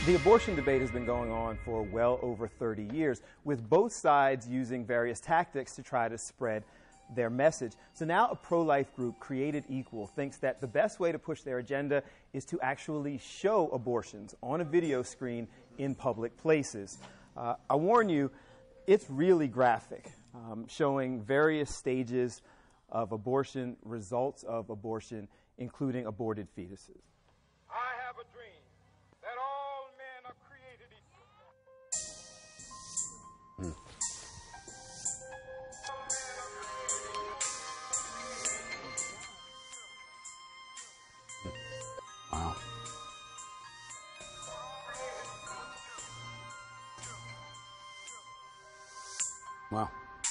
The abortion debate has been going on for well over 30 years, with both sides using various tactics to try to spread their message. So now a pro-life group, Created Equal, thinks that the best way to push their agenda is to actually show abortions on a video screen in public places. I warn you, it's really graphic, showing various stages of abortion, results of abortion, including aborted fetuses. I have a dream that all men are created equal. Wow. Wow.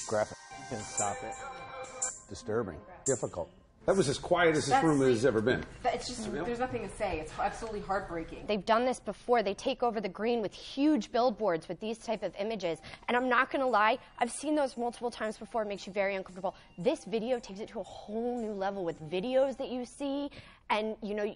Graphic. You can stop it. Disturbing. Difficult. That was as quiet as this room has ever been. It's just, there's nothing to say. It's absolutely heartbreaking. They've done this before. They take over the green with huge billboards with these type of images. And I'm not going to lie, I've seen those multiple times before. It makes you very uncomfortable. This video takes it to a whole new level with videos that you see. And, you know,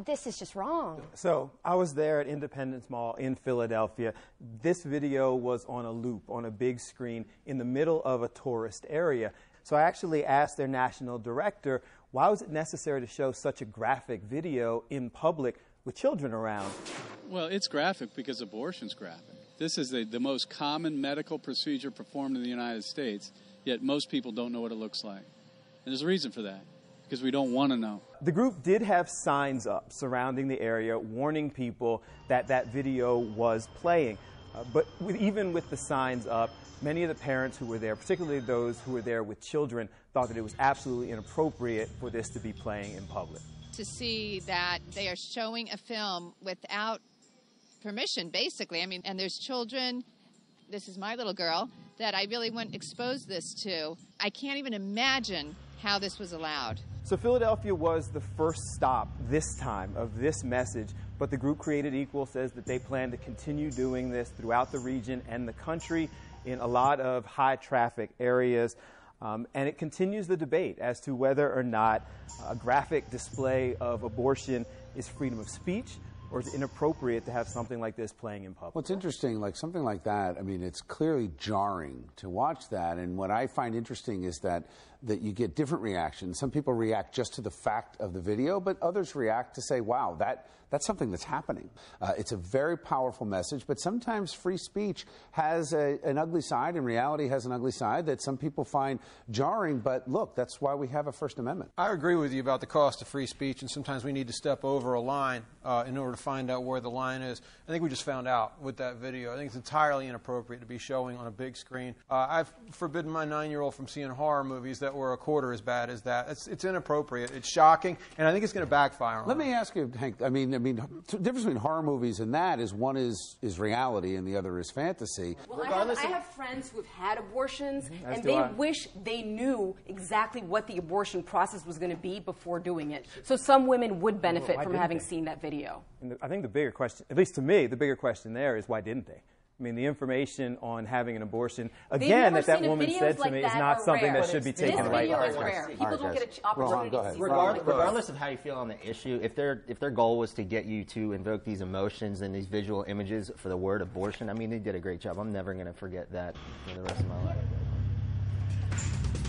this is just wrong. So I was there at Independence Mall in Philadelphia. This video was on a loop, on a big screen in the middle of a tourist area. So I actually asked their national director, why was it necessary to show such a graphic video in public with children around? Well, it's graphic because abortion's graphic. This is the most common medical procedure performed in the United States, yet most people don't know what it looks like. And there's a reason for that, because we don't want to know. The group did have signs up surrounding the area warning people that that video was playing. But even with the signs up, many of the parents who were there, particularly those who were there with children, thought that it was absolutely inappropriate for this to be playing in public. To see that they are showing a film without permission, basically. I mean, and there's children, this is my little girl, that I really wouldn't expose this to. I can't even imagine how this was allowed. So Philadelphia was the first stop this time of this message, but the group Created Equal says that they plan to continue doing this throughout the region and the country in a lot of high traffic areas. And it continues the debate as to whether or not a graphic display of abortion is freedom of speech or is it inappropriate to have something like this playing in public. What's interesting, like something like that, I mean, it's clearly jarring to watch that. And what I find interesting is that you get different reactions. Some people react just to the fact of the video, but others react to say, wow, that's something that's happening. It's a very powerful message, but sometimes free speech has an ugly side, and reality has an ugly side that some people find jarring, but look, that's why we have a First Amendment. I agree with you about the cost of free speech, and sometimes we need to step over a line in order to find out where the line is. I think we just found out with that video. I think it's entirely inappropriate to be showing on a big screen. I've forbidden my 9-year-old from seeing horror movies that were a quarter as bad as that. It's inappropriate. It's shocking, and I think it's going to backfire on Let me ask you, Hank, I mean, the difference between horror movies and that is one is reality and the other is fantasy. Well, I have friends who have had abortions, and do they I. wish they knew exactly what the abortion process was going to be before doing it. So some women would benefit from having seen that video. And I think the bigger question, at least to me, the bigger question there is why didn't they? I mean, the information on having an abortion, again, that woman said to me is not something that should be taken lightly. This video is rare. People don't get an opportunity to see it. Regardless of how you feel on the issue, if their goal was to get you to invoke these emotions and these visual images for the word abortion, I mean, they did a great job. I'm never going to forget that for the rest of my life.